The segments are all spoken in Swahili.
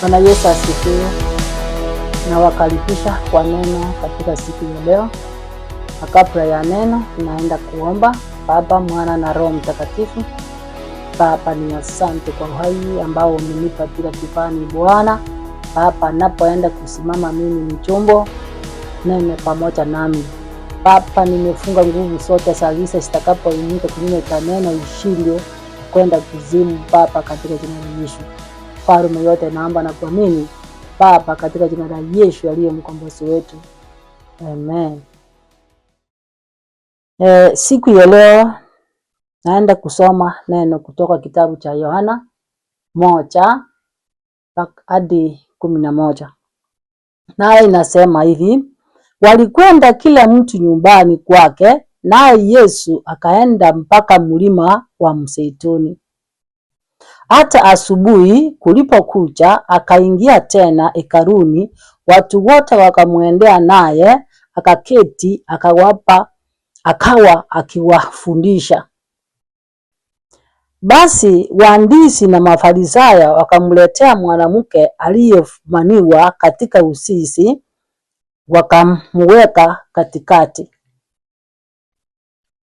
Bwana Yesu asifiwe. Nawakaribisha kwa neno katika siku ya leo. Na kabla ya neno tunaenda kuomba. Baba, Mwana na Roho Mtakatifu. Baba, ni asante kwa uhai ambao umenipa bila kibali Bwana. Baba, napoenda kusimama mimi ni chombo, neno pamoja nami. Baba, nimefunga nguvu zote za giza zitakapoinuka kinyume cha neno ishinde kwenda kuzimu Baba, katika jina la Yesu. Farume yote naomba na kuamini Baba, katika jina la Yesu aliye mkombozi wetu. Amen. Siku ya leo naenda kusoma neno kutoka kitabu cha Yohana 1:11. Naye inasema hivi: walikwenda kila mtu nyumbani kwake, naye Yesu akaenda mpaka mlima wa Mzeituni. Hata asubuhi kulipokucha, akaingia tena hekaluni, watu wote wakamwendea, naye akaketi akawa akiwafundisha. Basi waandishi na Mafarisayo wakamletea mwanamke aliyefumaniwa katika uzinzi, wakamweka katikati.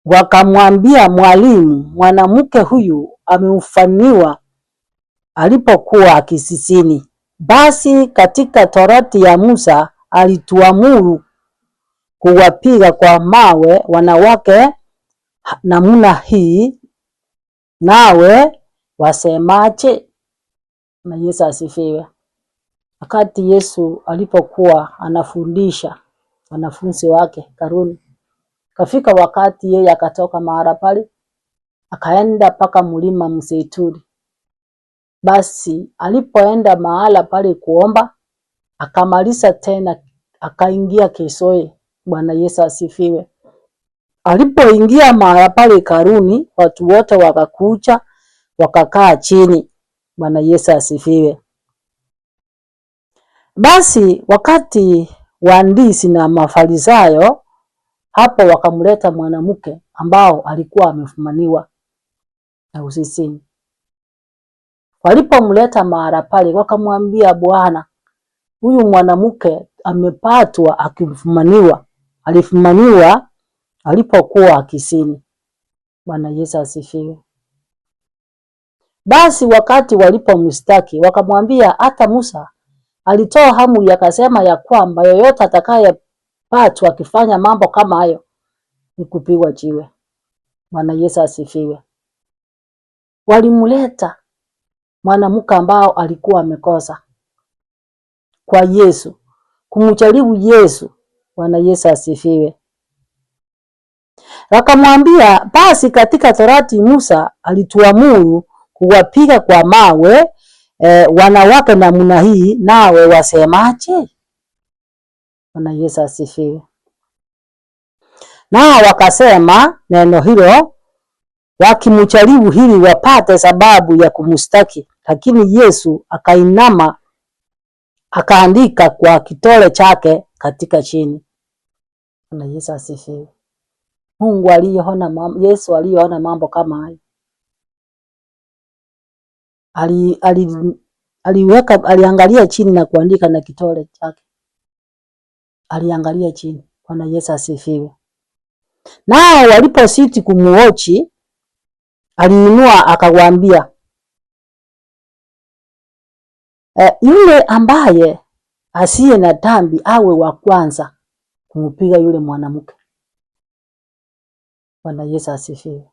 Wakamwambia, Mwalimu, mwanamke huyu amefumaniwa alipokuwa akizini. Basi katika Torati ya Musa alituamuru kuwapiga kwa mawe wanawake namna hii, nawe wasemaje? Na Yesu asifiwe. Wakati Yesu alipokuwa anafundisha wanafunzi wake hekaluni, kafika wakati yeye akatoka mahali pale akaenda paka mlima Mzeituni. Basi alipoenda mahala pale kuomba, akamaliza tena akaingia keshoe. Bwana Yesu asifiwe. Alipoingia mahala pale hekaluni, watu wote wakakuja wakakaa chini. Bwana Yesu asifiwe. Basi wakati waandishi na Mafarisayo hapo wakamleta mwanamke ambao alikuwa amefumaniwa na uzinzi. Walipomleta mahali pale wakamwambia, Bwana, huyu mwanamke amepatwa akifumaniwa. Alifumaniwa alipokuwa akizini. Bwana Yesu asifiwe. Basi wakati walipomshtaki wakamwambia, hata Musa alitoa amri akasema ya kwamba yoyote atakayepatwa akifanya mambo kama hayo ni kupigwa jiwe. Bwana Yesu asifiwe. Walimleta mwanamke ambao alikuwa amekosa kwa Yesu, kumjaribu Yesu. Bwana Yesu asifiwe. Wakamwambia, basi katika Torati Musa alituamuru kuwapiga kwa mawe wanawake namna hii, nawe wasemaje? Bwana Yesu asifiwe. Nao wakasema neno hilo wakimjaribu hili wapate sababu ya kumshtaki. Lakini Yesu akainama akaandika kwa kidole chake katika chini. Bwana Yesu asifiwe. Mungu aliyeona Yesu aliyeona mambo kama hayo, aliangalia chini na kuandika na kidole chake. Aliangalia chini. Bwana Yesu asifiwe. Nao walipositi kumuoji, aliinua akawaambia, yule ambaye asiye na dhambi awe wa kwanza kumpiga yule mwanamke. Bwana Yesu asifiwe.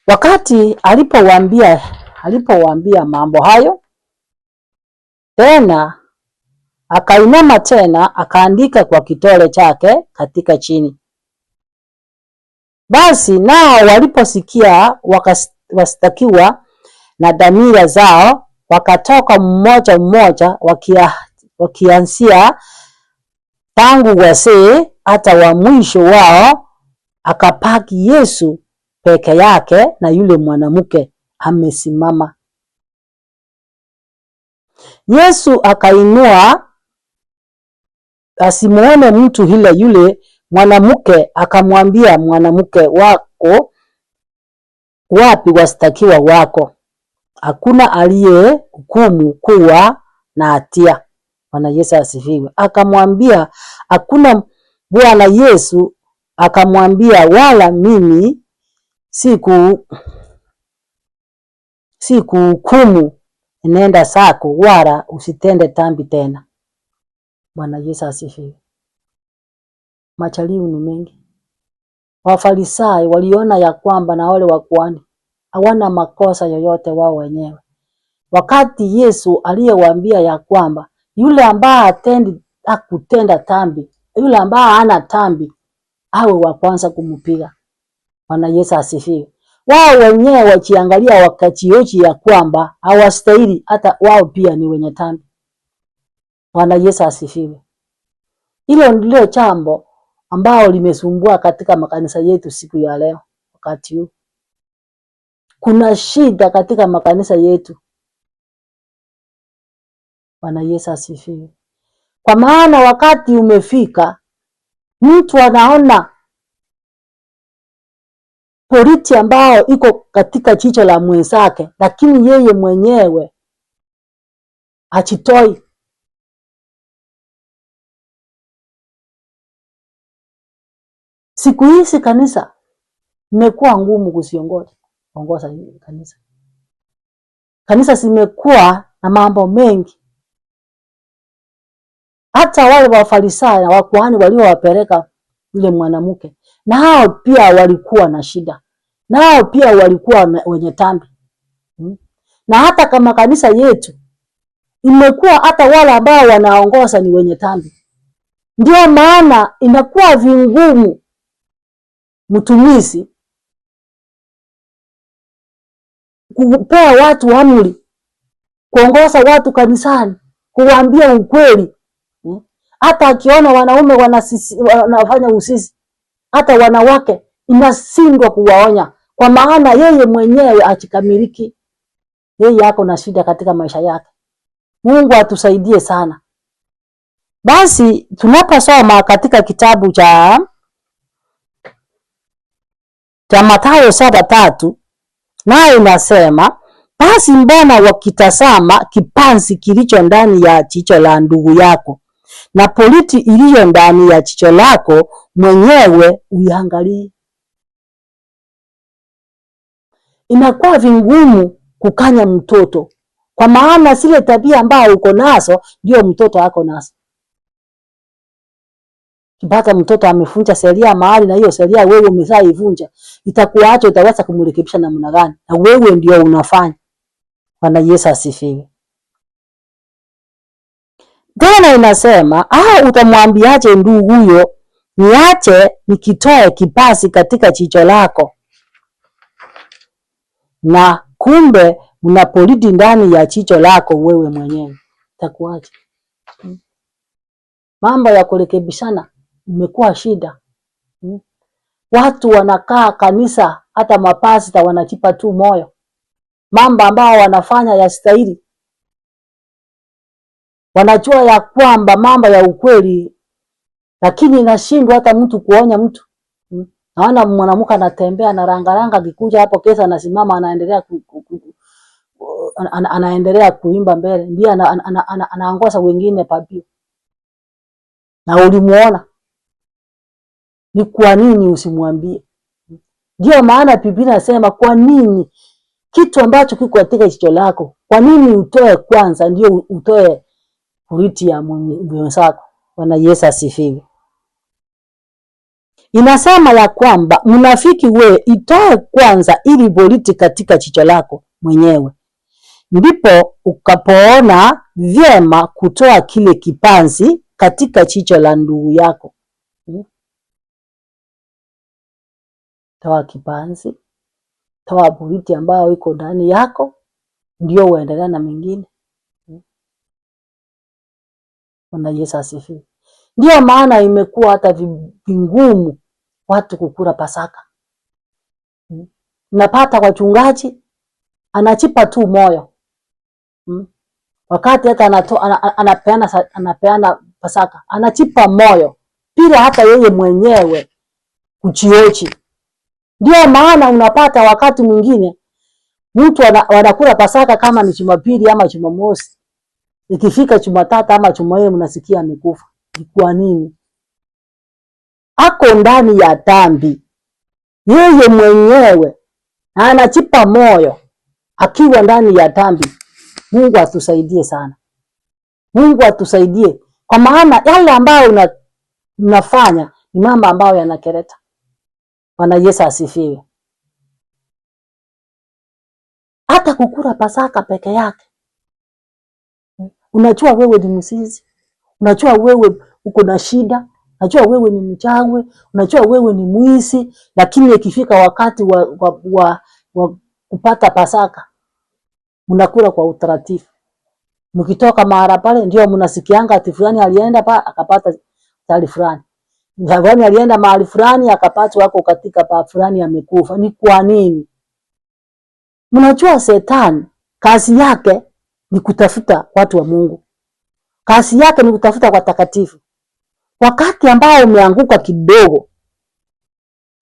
Wakati alipowaambia mambo hayo, tena akainama tena akaandika kwa kidole chake katika chini. Basi nao waliposikia wakastakiwa na dhamira zao, wakatoka mmoja mmoja, wakianzia tangu wazee hata wa mwisho wao. Akabaki Yesu peke yake na yule mwanamke amesimama. Yesu akainua asimuone mtu yule mwanamke, akamwambia, mwanamke, wako wapi wastakiwa wako? hakuna aliye hukumu kuwa na hatia. Bwana Yesu asifiwe. Akamwambia hakuna. Bwana Yesu akamwambia, wala mimi sikuhukumu, nenda zako wala usitende dhambi tena. Bwana Yesu asifiwe. Machalio ni mengi. Wafarisayo waliona ya kwamba na wale wakuhani hawana makosa yoyote wao wenyewe, wakati Yesu aliyewaambia ya kwamba yule ambaye hakutenda dhambi, yule ambaye hana dhambi awe wa kwanza kumpiga. Bwana Yesu asifiwe. Wao wenyewe wakiangalia wakatioji ya kwamba hawastahili, hata wao pia ni wenye dhambi. Bwana Yesu asifiwe. Hilo ndilo jambo ambao limesumbua katika makanisa yetu siku ya leo. Wakati huu kuna shida katika makanisa yetu. Bwana Yesu asifiwe. Kwa maana wakati umefika, mtu anaona politi ambao iko katika jicho la mwenzake, lakini yeye mwenyewe achitoi. Siku hizi kanisa imekuwa ngumu kuongoza kanisa. Kanisa zimekuwa na mambo mengi. Hata wale wafarisayo na wakuhani waliowapeleka yule mwanamke, nao pia walikuwa na shida. Nao pia walikuwa wenye dhambi. Na hata kama kanisa yetu imekuwa hata wale ambao wanaongoza ni wenye dhambi. Ndio maana inakuwa vingumu mtumishi kupea watu amri, kuongoza watu kanisani, kuwaambia ukweli. Hata akiona wanaume wanafanya usisi, hata wanawake inashindwa kuwaonya, kwa maana yeye mwenyewe achikamiliki. Yeye yako na shida katika maisha yake. Mungu atusaidie sana. Basi tunaposoma katika kitabu cha Mathayo 7:3, nayo inasema, basi mbona wakitazama kipanzi kilicho ndani ya jicho la ndugu yako, na politi iliyo ndani ya jicho lako mwenyewe uiangalie? Inakuwa vingumu kukanya mtoto, kwa maana zile tabia ambazo uko nazo ndio mtoto wako nazo. Kipata mtoto amefunja sheria mahali, na hiyo sheria wewe umeshaivunja, itakuacha, utaweza kumrekebisha namna gani? Na wewe ndio unafanya. Bwana Yesu asifiwe. Tena inasema, utamwambiaje ndugu huyo, niache nikitoe kipazi katika jicho lako, na kumbe unapoliti ndani ya jicho lako wewe mwenyewe? Itakuaje? Mambo ya kurekebishana imekuwa shida. Watu wanakaa kanisa, hata mapasta wanajipa tu moyo, mambo ambao wanafanya ya stahili. Wanajua ya kwamba mambo ya ukweli, lakini inashindwa hata mtu kuonya mtu. Naona mwanamke anatembea na rangaranga, kikuja hapo kesa anasimama, anaendelea kuimba mbele, ndiye anaongoza wengine pabio. Na ulimuona. Ni kwa nini usimwambie? Ndio maana Biblia inasema, kwa nini kitu ambacho kiko katika jicho lako, kwa nini utoe kwanza ndio utoe politi ya mwenzako? Bwana Yesu asifiwe. Inasema ya kwamba mnafiki we, itoe kwanza ili politi katika jicho lako mwenyewe, ndipo ukapoona vyema kutoa kile kipanzi katika jicho la ndugu yako. Toa kipanzi, toa politi ambayo iko ndani yako, ndio uendelea na mengine. Bwana Yesu asifiwe. Ndio maana imekuwa hata vingumu watu kukula Pasaka. Napata wachungaji anachipa tu moyo. Wakati hata anapeana Pasaka, anachipa moyo bila hata yeye mwenyewe kuchiochi. Ndio maana unapata wakati mwingine Mtu wanakula Pasaka kama ni Jumapili ama Jumamosi. Ikifika Jumatatu ama Jumanne mnasikia amekufa. Kwa nini? Ako ndani ya dhambi. Yeye mwenyewe anajipa moyo akiwa ndani ya dhambi. Mungu atusaidie sana. Mungu atusaidie. Kwa maana yale ambayo unafanya ni mambo ambayo yanakereta. Bwana Yesu asifiwe. Hata kukula Pasaka peke yake. Unajua wewe ni mzizi. Unajua wewe uko na shida. Unajua wewe ni mchawi. Unajua wewe ni mwizi. Lakini ikifika wakati wa kupata Pasaka, mnakula kwa utaratibu. Mkitoka mahali pale ndio mnasikianga ati fulani alienda pa akapata tali fulani. Fulani alienda mahali fulani akapata wako katika pa fulani amekufa. Ni kwa nini? Mnajua Shetani kazi yake ni kutafuta watu wa Mungu. Kazi yake ni kutafuta watakatifu. Wakati ambao umeanguka kidogo,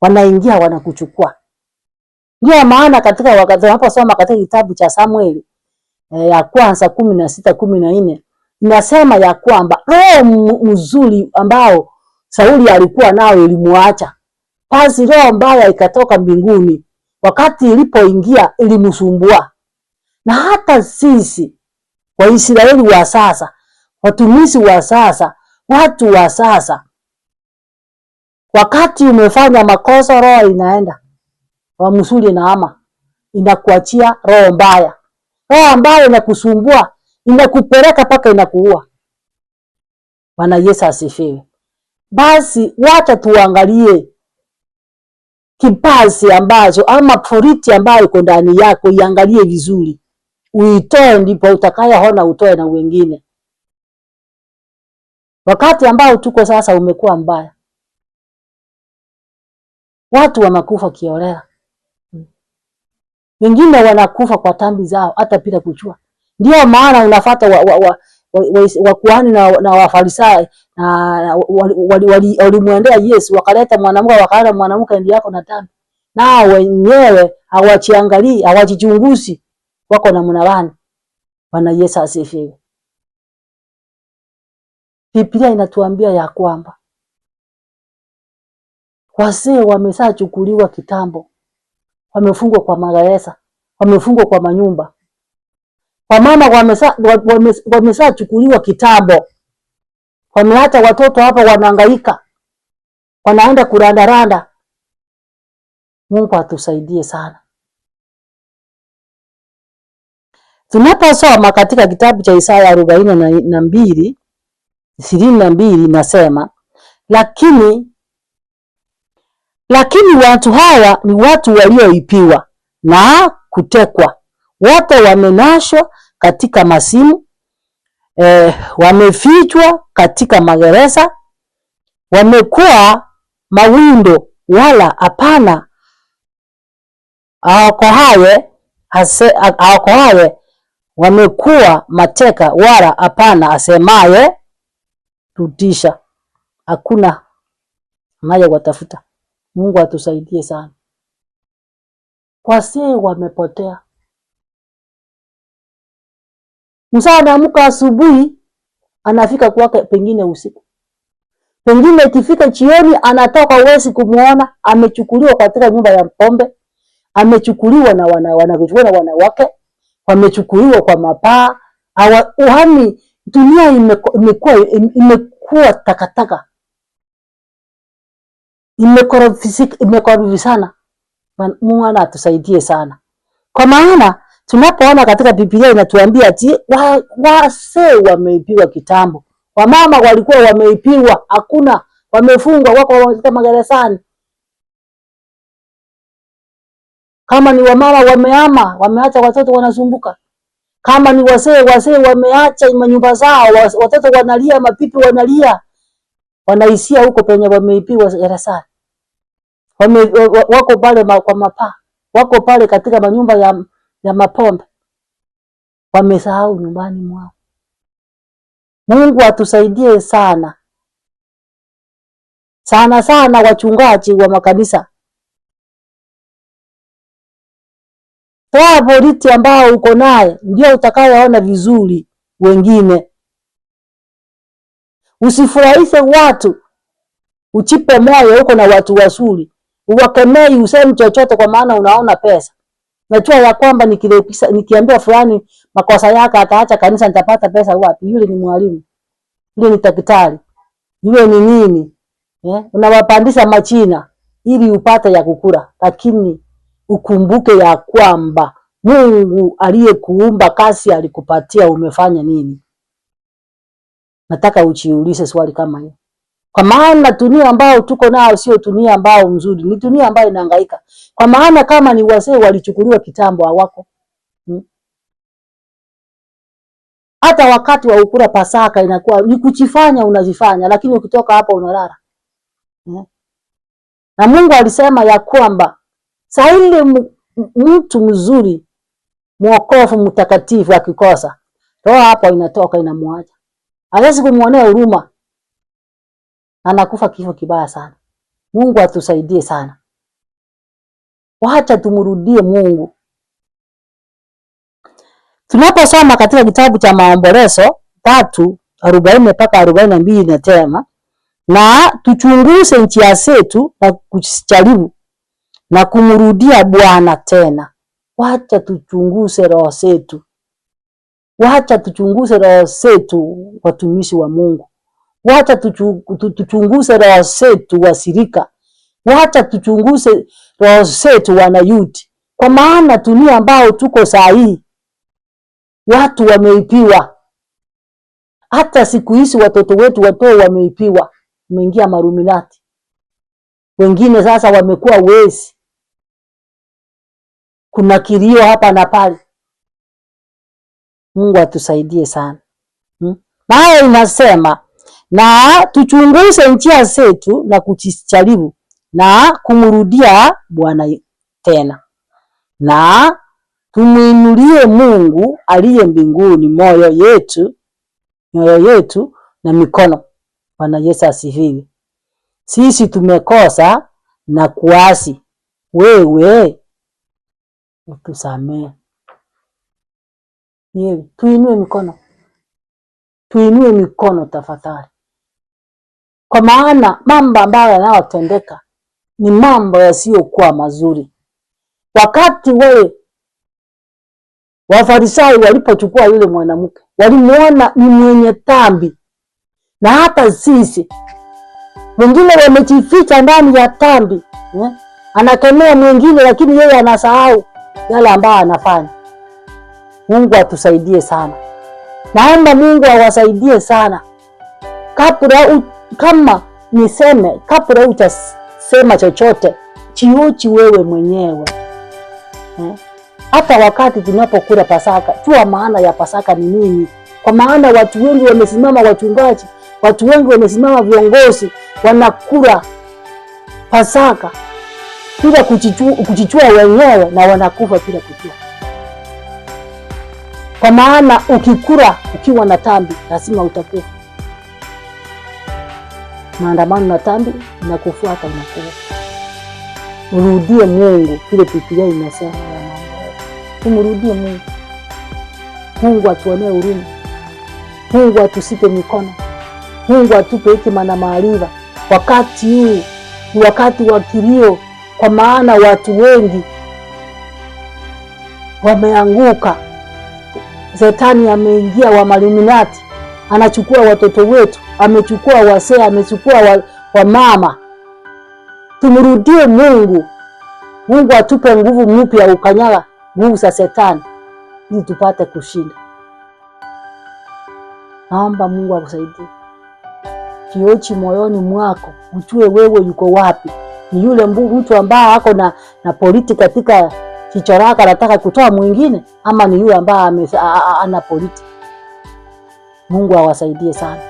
wanaingia wanakuchukua. Ndio maana katika wakati tunaposoma katika kitabu cha Samueli ya kwanza 16:14 inasema ya kwamba roho mzuri ambao Sauli alikuwa nao ilimuacha. Basi roho mbaya ikatoka mbinguni. Wakati ilipoingia ilimsumbua. Na hata sisi Waisraeli wa sasa, watumishi wa sasa, watu wa sasa, wakati umefanya makosa roho inaenda. Wa msuli na ama inakuachia roho mbaya. Roho ambayo inakusumbua, inakupeleka paka inakuua. Bwana Yesu asifiwe. Basi wacha tuangalie kipazi ambacho ama poriti ambayo iko ndani yako, iangalie vizuri. Uitoe ndipo utakayoona utoe na wengine. Wakati ambao tuko sasa umekuwa mbaya. Watu wanakufa kiolela. Wengine wanakufa kwa dhambi zao hata bila kujua. Ndio maana unafuata wakuhani na Wafarisayo na walimwendea Yesu wakaleta mwanamke wakaona mwanamke ndiye yako na dhambi. Na wenyewe hawajiangalii, hawajichunguzi wako na mwanawani. Bwana Yesu asifiwe. Biblia inatuambia ya kwamba wazee wameshachukuliwa kitambo. Wamefungwa kwa magereza, wamefungwa kwa manyumba. Wamama wameshachukuliwa kitambo. Wameacha watoto hapa wanahangaika. Wanaenda kurandaranda. Mungu atusaidie sana. Tunaposoma katika kitabu cha Isaya 42:22 nasema, lakini watu hawa ni watu walioipiwa na kutekwa. Wote wamenashwa katika masimu, wamefichwa katika magereza, wamekuwa mawindo wala hapana aokoaye, wamekuwa mateka wala hapana asemaye rudisha. Hakuna anaye watafuta. Mungu atusaidie sana. Wazee wamepotea. Mzee anaamka asubuhi anafika kwake pengine usiku. Pengine ikifika jioni anatoka uwezi kumuona, amechukuliwa katika nyumba ya pombe, amechukuliwa na wanawake, wamechukuliwa kwa mapaa. Uhami dunia imekuwa takataka. Imekorofisana. Mungu atusaidie sana. Kwa maana tunapoona katika Biblia inatuambia ati wazee wameipiwa kitambo. Wamama walikuwa wameipiwa, hakuna, wamefungwa wako katika magerezani. Kama ni wamama wameama, wameacha watoto wanasumbuka. Kama ni wazee wameacha manyumba zao, watoto wanalia, mapipi wanalia. Wanaisia huko penye wameipiwa gerezani. Wako pale kwa mapaa. Wako pale katika manyumba ya mapombe. Wamesahau nyumbani mwao. Mungu atusaidie sana. Sana wachungaji wa makanisa. Toa boriti ambao uko naye, ndio utakayoona vizuri wengine. Usifurahishe watu, uchipe moyo uko na watu wazuri. Uwakemei, usemi chochote kwa maana unaona pesa. Najua ya kwamba nikiambia fulani makosa yake ataacha kanisa, nitapata pesa wapi? Yule ni mwalimu, yule ni daktari, yule ni nini? Unawapandisha machina ili upate ya kukula, lakini ukumbuke ya kwamba Mungu aliyekuumba kazi alikupatia, umefanya nini? Nataka ujiulize swali kama hiyo. Kwa maana dunia ambao tuko nao sio dunia ambao mzuri, ni dunia ambayo inahangaika. Kwa maana kama ni wazee walichukuliwa kitambo hawako. Hata wakati wa ukula Pasaka inakuwa ni kuchifanya, unajifanya, lakini ukitoka hapo unalala. Na Mungu alisema ya kwamba saa ile mtu mzuri, mwokofu, mtakatifu akikosa, roho hapo inatoka inamwacha. Hawezi kumuonea huruma. Anakufa kifo kibaya sana. Mungu atusaidie sana. Wacha tumrudie Mungu. Tunaposoma katika kitabu cha Maombolezo 3:40 mpaka 42 inasema, na tuchunguze njia zetu na kujaribu na kumrudia Bwana tena. Wacha tuchunguze roho zetu. Wacha tuchunguze roho zetu, watumishi wa Mungu. Wacha tuchunguze roho zetu wasirika. Wacha tuchunguze roho zetu wanayuti. Kwa maana dunia ambao tuko saa hii, watu wameipiwa. Hata siku hizi watoto wetu wameipiwa. Wameingia maruminati. Wengine sasa wamekuwa wezi. Kuna kilio hapa na pale. Mungu atusaidie sana. Nayo inasema, na tuchunguze njia zetu na kujaribu na kumrudia Bwana tena. Na tumuinulie Mungu aliye mbinguni mioyo yetu na mikono. Bwana Yesu asifiwe. Sisi tumekosa na kuasi. Wewe utusamee. Tuinue mikono. Tuinue mikono tafadhali. Kwa maana mambo ambayo yanayotendeka ni mambo yasiyokuwa mazuri. Wakati Wafarisayo walipochukua yule mwanamke, walimuona ni mwenye dhambi. Na hata sisi wengine wamejificha ndani ya dhambi. Anakemea mwingine lakini yeye anasahau yale ambayo anafanya. Mungu atusaidie sana. Naomba Mungu awasaidie sana. Kabla utasema chochote, chiochi wewe mwenyewe. Hata wakati tunapokula Pasaka, jua maana ya Pasaka ni nini. Kwa maana watu wengi wamesimama, wachungaji, watu wengi wamesimama, viongozi, wanakula Pasaka bila kujichua wenyewe, na wanakufa bila kujua. Kwa maana ukikula ukiwa na dhambi, lazima utakufa. Maandamano na dhambi inakufuata, unakufa. Urudie Mungu, kile Biblia inasema ya mambo. Tumrudie Mungu. Mungu atuonee huruma. Mungu atusipe mikono. Mungu atupe hekima na maarifa. Wakati huu ni wakati wa kilio, kwa maana watu wengi wameanguka. Shetani ameingia wa maluminati, anachukua watoto wetu, amechukua wazee, amechukua wa mama. Tumrudie Mungu. Mungu atupe nguvu mpya ukanyaga nguvu za Shetani ili tupate kushinda. Naomba Mungu akusaidie. Kiochi moyoni mwako, ujue wewe yuko wapi. Ni yule mtu ambaye ako na politi katika kichwa lake anataka kutoa mwingine, ama ni yule ambaye ana politi. Mungu awasaidie sana.